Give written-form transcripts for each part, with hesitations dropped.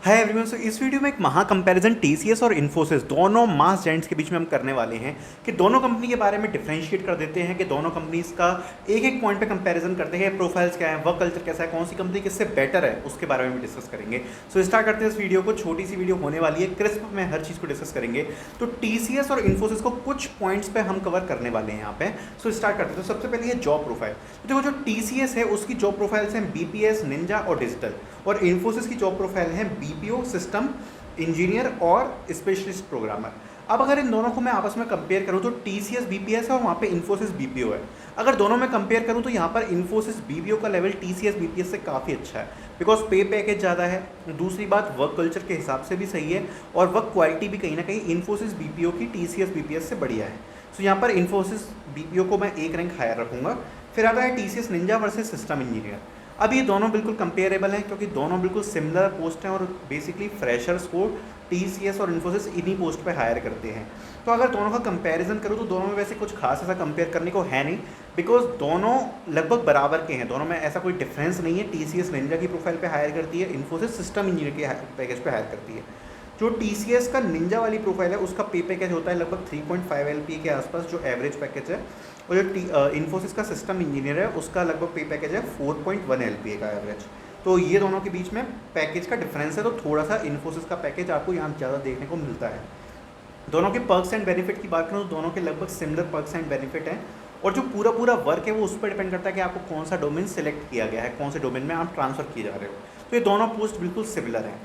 Hi everyone. सो इस video में एक महा कंपैरिजन टीसीएस और इन्फोसिस दोनों मास जायंट्स के बीच में हम करने वाले हैं कि दोनों कंपनी के बारे में डिफरेंशिएट कर देते हैं कि दोनों कंपनीज का एक एक पॉइंट पे कंपैरिजन करते हैं, प्रोफाइल्स क्या है, वर्क कल्चर कैसा है, कौन सी कंपनी किससे बेटर है उसके बारे में भी डिस्कस करेंगे। सो स्टार्ट करते हैं इस वीडियो को। छोटी सी वीडियो होने वाली है, क्रिस्प में हर चीज़ को डिस्कस करेंगे। तो टीसीएस और इन्फोसिस को कुछ पॉइंट्स पे हम कवर करने वाले हैं यहाँ पे। सो स्टार्ट करते हैं। तो सबसे पहले ये जॉब प्रोफाइल। तो देखो, जो टीसीएस है उसकी जॉब प्रोफाइल्स हैं बीपीएस, निंजा और डिजिटल, और इन्फोसिस की जॉब प्रोफाइल है बीपीओ, सिस्टम इंजीनियर और स्पेशलिस्ट प्रोग्रामर। अब अगर इन दोनों को मैं आपस में कंपेयर करूं तो टीसीएस बीपीएस है और वहाँ पे इन्फोसिस बीपीओ है। अगर दोनों में कंपेयर करूं तो यहाँ पर इन्फोसिस बीपीओ का लेवल टीसीएस बीपीएस से काफ़ी अच्छा है, बिकॉज पे पैकेज ज़्यादा है। दूसरी बात, वर्क कल्चर के हिसाब से भी सही है और वर्क क्वालिटी भी कहीं ना कहीं इन्फोसिस बीपीओ की टीसीएस बीपीएस से बढ़िया है। सो यहाँ पर इन्फोसिस बीपीओ को मैं एक रैंक हायर रखूँगा। फिर आता है TCS Ninja versus system engineer. अब ये दोनों बिल्कुल कंपेरेबल हैं क्योंकि दोनों बिल्कुल सिमिलर पोस्ट हैं और बेसिकली फ्रेशर्स को टीसीएस और इन्फोसिस इन्हीं पोस्ट पे हायर करते हैं। तो अगर दोनों का कंपैरिजन करूँ तो दोनों में वैसे कुछ खास ऐसा कंपेयर करने को है नहीं, बिकॉज दोनों लगभग बराबर के हैं, दोनों में ऐसा कोई डिफरेंस नहीं है। टीसीएस निंजा की प्रोफाइल पे हायर करती है, इन्फोसिस सिस्टम इंजीनियर के पैकेज पे हायर करती है। जो टीसीएस का निंजा वाली प्रोफाइल है उसका पे पैकेज होता है लगभग 3.5 एलपीए के आसपास, जो एवरेज पैकेज है। और जो इन्फोसिस का सिस्टम इंजीनियर है उसका लगभग पे पैकेज है 4.1 एलपीए का एवरेज। तो ये दोनों के बीच में पैकेज का डिफरेंस है, तो थोड़ा सा इन्फोसिस का पैकेज आपको यहाँ ज़्यादा देखने को मिलता है। दोनों के पर्क्स एंड बेनिफिट की बात करूँ तो दोनों के लगभग सिमिलर पर्क्स एंड बेनिफिट हैं, और जो पूरा वर्क है वो उस पर डिपेंड करता है कि आपको कौन सा डोमेन सेलेक्ट किया गया है, कौन से डोमेन में आप ट्रांसफ़र किए जा रहे हो। तो ये दोनों पोस्ट बिल्कुल सिमिलर हैं।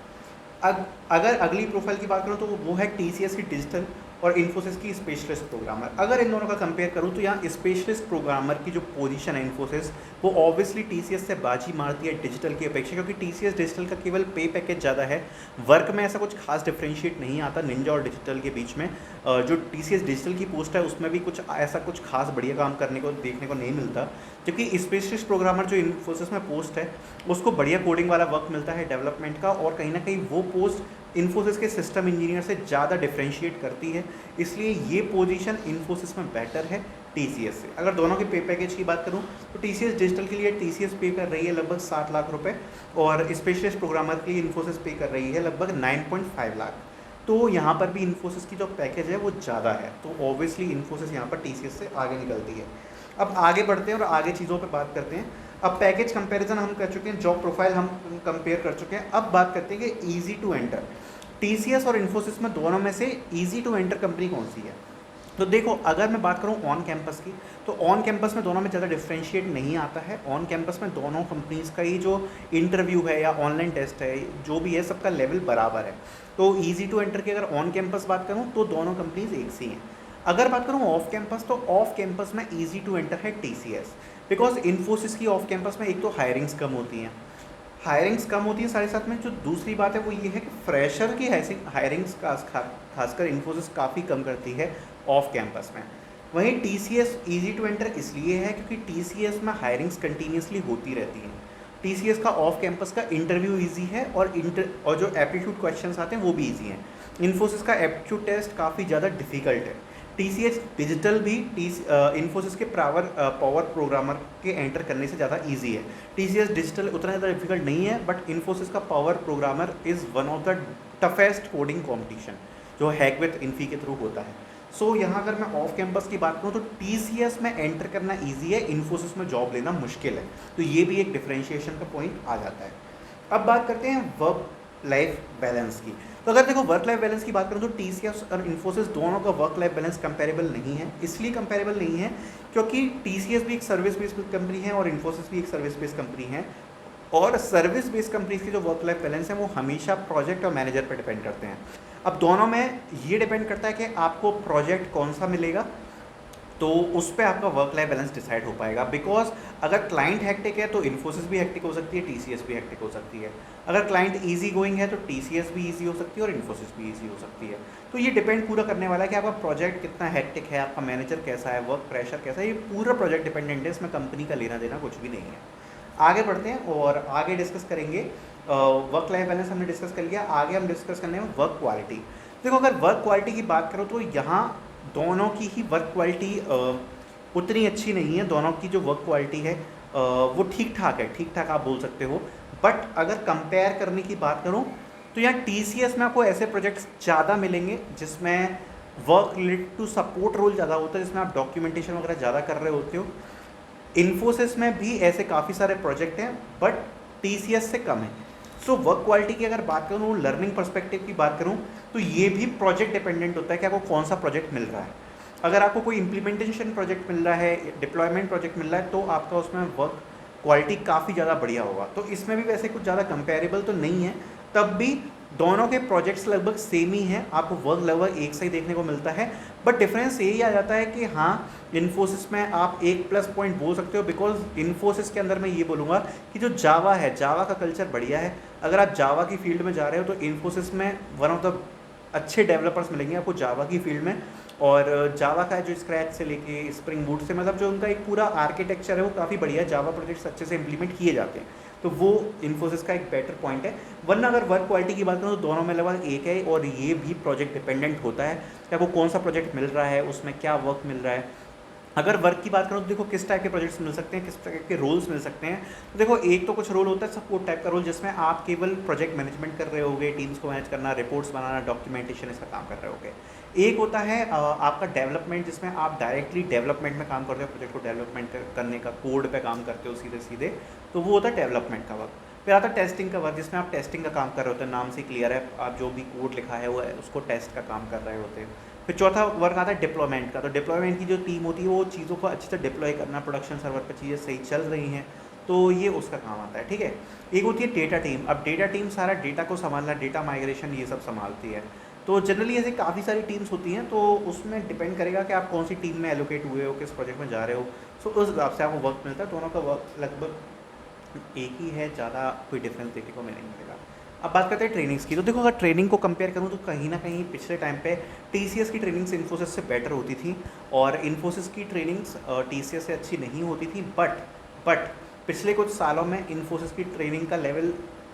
अगर अगली प्रोफाइल की बात करूँ तो वो है टीसीएस की डिजिटल और इन्फोसिस की स्पेशलिस्ट प्रोग्रामर। अगर इन दोनों का कंपेयर करूँ तो यहाँ स्पेशलिस्ट प्रोग्रामर की जो पोजीशन है इन्फोसिस, वो ऑब्वियसली टीसीएस से बाजी मारती है डिजिटल की अपेक्षा, क्योंकि टीसीएस डिजिटल का केवल पे पैकेज ज़्यादा है, वर्क में ऐसा कुछ खास डिफ्रेंशिएट नहीं आता निंजा और डिजिटल के बीच में। जो टीसीएस डिजिटल की पोस्ट है उसमें भी कुछ ऐसा कुछ खास बढ़िया काम करने को देखने को नहीं मिलता, जबकि स्पेशलिस्ट प्रोग्रामर जो इन्फोसिस में पोस्ट है उसको बढ़िया कोडिंग वाला वर्क मिलता है डेवलपमेंट का, और कहीं ना कहीं वो पोस्ट इन्फोसिस के सिस्टम इंजीनियर से ज़्यादा डिफरेंशिएट करती है, इसलिए ये पोजीशन इन्फोसिस में बेटर है टीसीएस से। अगर दोनों के पे पैकेज की बात करूं तो टीसीएस डिजिटल के लिए टीसीएस पे कर रही है लगभग 7 लाख रुपए, और स्पेशलिस्ट प्रोग्रामर के लिए इन्फोसिस पे कर रही है लगभग 9.5 लाख। तो यहाँ पर भी इन्फोसिस की जो पैकेज है वो ज़्यादा है, तो ऑब्वियसली इन्फोसिस यहाँ पर टीसीएस से आगे निकलती है। अब आगे बढ़ते हैं और आगे चीज़ों पर बात करते हैं। अब पैकेज कंपैरिजन हम कर चुके हैं, जॉब प्रोफाइल हम कंपेयर कर चुके हैं। अब बात करते हैं कि ईजी टू एंटर, टीसीएस और इन्फोसिस में दोनों में से ईजी टू एंटर कंपनी कौन सी है। तो देखो, अगर मैं बात करूं ऑन कैंपस की, तो ऑन कैंपस में दोनों में ज़्यादा डिफरेंशिएट नहीं आता है। ऑन कैंपस में दोनों कंपनीज़ का ही जो इंटरव्यू है या ऑनलाइन टेस्ट है, जो भी है, सबका लेवल बराबर है। तो ईजी टू एंटर की अगर ऑन कैंपस बात करूँ तो दोनों कंपनीज एक सी हैं। अगर बात करूँ ऑफ कैंपस, तो ऑफ कैंपस में ईजी टू एंटर है टीसीएस, बिकॉज इन्फोसिस की ऑफ कैंपस में एक तो हायरिंग्स कम होती हैं, साढ़े साथ में। जो दूसरी बात है वो ये है कि फ्रेशर की हायरिंग्स खासकर इन्फोसिस काफ़ी कम करती है ऑफ कैंपस में। वहीं टीसीएस ईजी टू एंटर इसलिए है क्योंकि टीसीएस में हायरिंग्स कंटिन्यूसली होती रहती हैं। टीसीएस का ऑफ कैंपस का इंटरव्यू इजी है और जो एप्टीट्यूड क्वेश्चंस आते हैं वो भी इजी हैं। इन्फोसिस का एप्टीट्यूड टेस्ट काफ़ी ज़्यादा डिफिकल्ट है। टीसीएस डिजिटल भी इन्फोसिस के पावर प्रोग्रामर के एंटर करने से ज़्यादा इजी है। टीसीएस डिजिटल उतना ज़्यादा डिफिकल्ट नहीं है, बट इन्फोसिस का power programmer is one of the toughest coding competition जो हैक विथ इन्फी के थ्रू होता है। सो यहाँ अगर मैं ऑफ कैंपस की बात करूँ तो टीसीएस में एंटर करना ईजी है, इन्फोसिस में जॉब लेना मुश्किल है। तो ये भी एक डिफरेंशिएशन का पॉइंट आ जाता है। अब बात करते हैं वर्क लाइफ बैलेंस की। तो अगर देखो, वर्क लाइफ बैलेंस की बात करूँ तो टीसीएस और इन्फोसिस दोनों का वर्क लाइफ बैलेंस कंपेरेबल नहीं है। इसलिए कंपेरेबल नहीं है क्योंकि टीसीएस भी एक सर्विस बेस्ड कंपनी है और इन्फोसिस भी एक सर्विस बेस्ड कंपनी है, और सर्विस बेस्ड कंपनीज की जो वर्क लाइफ बैलेंस है वो हमेशा प्रोजेक्ट और मैनेजर पर डिपेंड करते हैं। अब दोनों में ये डिपेंड करता है कि आपको प्रोजेक्ट कौन सा मिलेगा, तो उस पर आपका वर्क लाइफ बैलेंस डिसाइड हो पाएगा। बिकॉज अगर क्लाइंट हेक्टिक है तो इन्फोसिस भी हेक्टिक हो सकती है, टीसीएस भी हेक्टिक हो सकती है। अगर क्लाइंट इजी गोइंग है तो टीसीएस भी इजी हो सकती है और इन्फोसिस भी इजी हो सकती है। तो ये डिपेंड पूरा करने वाला है कि आपका प्रोजेक्ट कितना हेक्टिक है, आपका मैनेजर कैसा है, वर्क प्रेशर कैसा है। ये पूरा प्रोजेक्ट डिपेंडेंट है, इसमें कंपनी का लेना देना कुछ भी नहीं है। आगे बढ़ते हैं और आगे डिस्कस करेंगे। वर्क लाइफ बैलेंस हमने डिस्कस कर लिया, आगे हम डिस्कस करने में वर्क क्वालिटी। देखो, अगर वर्क क्वालिटी की बात करो तो यहाँ दोनों की ही वर्क क्वालिटी उतनी अच्छी नहीं है। दोनों की जो वर्क क्वालिटी है वो ठीक ठाक है, ठीक ठाक आप बोल सकते हो। बट अगर कंपेयर करने की बात करूँ तो यहाँ TCS में आपको ऐसे प्रोजेक्ट्स ज़्यादा मिलेंगे जिसमें work related to support role ज़्यादा होता है, जिसमें आप डॉक्यूमेंटेशन वगैरह ज़्यादा कर रहे होते हो। इन्फोसिस में भी ऐसे काफ़ी सारे प्रोजेक्ट हैं बट TCS से कम है। सो वर्क क्वालिटी की अगर बात करूँ, लर्निंग पर्सपेक्टिव की बात करूँ, तो ये भी प्रोजेक्ट डिपेंडेंट होता है कि आपको कौन सा प्रोजेक्ट मिल रहा है। अगर आपको कोई इम्प्लीमेंटेशन प्रोजेक्ट मिल रहा है, डिप्लॉयमेंट प्रोजेक्ट मिल रहा है, तो आपका उसमें वर्क क्वालिटी काफ़ी ज़्यादा बढ़िया होगा। तो इसमें भी वैसे कुछ ज़्यादा कंपेरेबल तो नहीं है, तब भी दोनों के प्रोजेक्ट्स लगभग सेम ही हैं, आपको वर्क लगभग एक से ही देखने को मिलता है। बट डिफरेंस यही आ जाता है कि हाँ, इन्फोसिस में आप एक प्लस पॉइंट बोल सकते हो, बिकॉज इन्फोसिस के अंदर मैं ये बोलूँगा कि जो जावा है, जावा का कल्चर बढ़िया है। अगर आप जावा की फील्ड में जा रहे हो तो इन्फोसिस में वन ऑफ द अच्छे डेवलपर्स मिलेंगे आपको जावा की फील्ड में। और जावा का जो स्क्रैच से लेके स्प्रिंग बूट से, मतलब जो उनका एक पूरा आर्किटेक्चर है वो काफ़ी बढ़िया है, जावा प्रोजेक्ट्स अच्छे से इंप्लीमेंट किए जाते हैं, तो वो इन्फोसिस का एक बेटर पॉइंट है। वरना अगर वर्क क्वालिटी की बात करूँ तो दोनों में लगभग एक है, और ये भी प्रोजेक्ट डिपेंडेंट होता है कि आपको कौन सा प्रोजेक्ट मिल रहा है, उसमें क्या वर्क मिल रहा है। अगर वर्क की बात करूँ तो देखो किस टाइप के प्रोजेक्ट्स मिल सकते हैं, किस टाइप के रोल्स मिल सकते हैं। तो देखो एक तो कुछ रोल होता है सपोर्ट टाइप का रोल, जिसमें आप केवल प्रोजेक्ट मैनेजमेंट कर रहे होगे, टीम्स को मैनेज करना, रिपोर्ट्स बनाना, डॉक्यूमेंटेशन, इसका काम कर रहे होगे। एक होता है आपका डेवलपमेंट, जिसमें आप डायरेक्टली डेवलपमेंट में काम करते हो, प्रोजेक्ट को डेवलपमेंट करने का, कोड पे काम करते हो सीधे सीधे, तो वो होता है डेवलपमेंट का वर्क। फिर आता है टेस्टिंग का वर्क, जिसमें आप टेस्टिंग का काम कर रहे होते हैं, नाम से क्लियर है, आप जो भी कोड लिखा है वो है उसको टेस्ट का काम कर रहे होते हैं। फिर चौथा वर्क आता है डिप्लॉयमेंट का। तो डिप्लॉयमेंट की जो टीम होती है वो चीज़ों को अच्छे से डिप्लॉय करना, प्रोडक्शन सर्वर पर चीज़ें सही चल रही हैं, तो ये उसका काम आता है, ठीक है। एक होती है डेटा टीम। अब डेटा टीम सारा डेटा को संभालना, डेटा माइग्रेशन, ये सब संभालती है। तो जनरली ऐसे काफ़ी सारी टीम्स होती हैं, तो उसमें डिपेंड करेगा कि आप कौन सी टीम में एलोकेट हुए हो, किस प्रोजेक्ट में जा रहे हो। सो उस हिसाब से आपको वर्क मिलता है। दोनों का वर्क लगभग एक ही है, ज़्यादा कोई डिफरेंस देखने को नहीं मिलेगा। अब बात करते हैं ट्रेनिंग्स की। तो देखो अगर ट्रेनिंग को कंपेयर करूँ तो कहीं ना कहीं पिछले टाइम पे TCS की ट्रेनिंग्स इन्फोसिस से बेटर होती थी, और इन्फोसिस की ट्रेनिंग्स TCS से अच्छी नहीं होती थी। बट पिछले कुछ सालों में इन्फोसिस की ट्रेनिंग का लेवल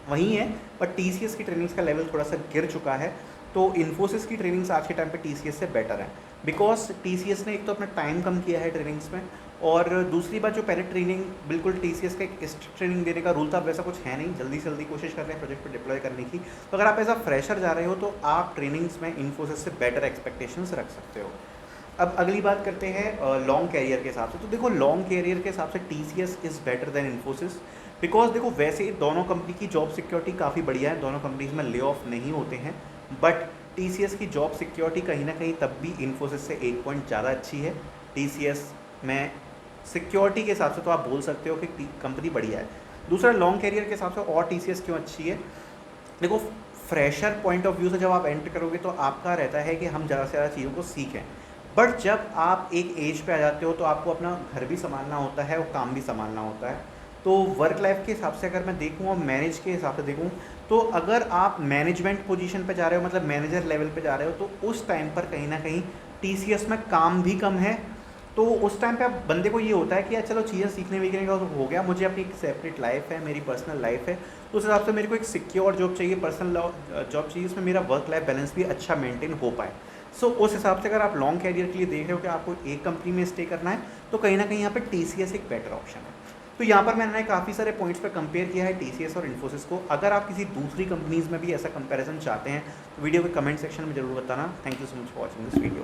वही है, बट TCS की ट्रेनिंग्स का लेवल थोड़ा सा गिर चुका है। तो इन्फोसिस की ट्रेनिंग्स आज के टाइम पे TCS से बेटर है, बिकॉज TCS ने एक तो अपना टाइम कम किया है ट्रेनिंग्स में, और दूसरी बात जो पहले ट्रेनिंग बिल्कुल TCS का एक स्ट्रिक्ट ट्रेनिंग देने का रूल था, वैसा कुछ है नहीं, जल्दी से जल्दी कोशिश कर रहे हैं प्रोजेक्ट पर डिप्लॉय करने की। तो अगर आप एज अ फ्रेशर जा रहे हो तो आप ट्रेनिंग्स में इन्फोसिस से बेटर एक्सपेक्टेशंस रख सकते हो। अब अगली बात करते हैं लॉन्ग कैरियर के हिसाब से। तो देखो लॉन्ग कैरियर के हिसाब से TCS is better than Infosys, because देखो वैसे दोनों कंपनी की जॉब सिक्योरिटी काफ़ी बढ़िया है, दोनों कंपनीज में ले ऑफ नहीं होते हैं, बट TCS की जॉब सिक्योरिटी कहीं ना कहीं तब भी इन्फोसिस से एक पॉइंट ज़्यादा अच्छी है। TCS में सिक्योरिटी के हिसाब से तो आप बोल सकते हो कि कंपनी बढ़िया है। दूसरा लॉन्ग कैरियर के हिसाब से और TCS क्यों अच्छी है, देखो फ्रेशर पॉइंट ऑफ व्यू से जब आप एंटर करोगे तो आपका रहता है कि हम ज़्यादा से ज़्यादा चीज़ों को सीखें, बट जब आप एक एज पे आ जाते हो तो आपको अपना घर भी संभालना होता है और काम भी संभालना होता है। तो वर्क लाइफ के हिसाब से अगर मैं देखूँ और मैनेज के हिसाब से देखूँ, तो अगर आप मैनेजमेंट पोजीशन पे जा रहे हो, मतलब मैनेजर लेवल पे जा रहे हो, तो उस टाइम पर कहीं ना कहीं TCS में काम भी कम है। तो उस टाइम पे अब बंदे को ये होता है कि यार चलो चीज़ें सीखने वीखने का तो हो गया, मुझे अपनी एक सेपरेट लाइफ है, मेरी पर्सनल लाइफ है, तो उस हिसाब से मेरे को एक सिक्योर जॉब चाहिए, पर्सनल जॉब चाहिए, इसमें मेरा वर्क लाइफ बैलेंस भी अच्छा मेंटेन हो पाए। सो उस हिसाब से अगर आप लॉन्ग कैरियर के लिए देख रहे हो कि आपको एक कंपनी में स्टे करना है, तो कहीं ना कहीं यहाँ पे TCS एक बेटर ऑप्शन है। तो यहाँ पर मैंने काफ़ी सारे पॉइंट्स पे कंपेयर किया है TCS और इन्फोसिस को। अगर आप किसी दूसरी कंपनीज़ में भी ऐसा कंपैरिजन चाहते हैं तो वीडियो के कमेंट सेक्शन में जरूर बताना। Thank you so much for watching this video.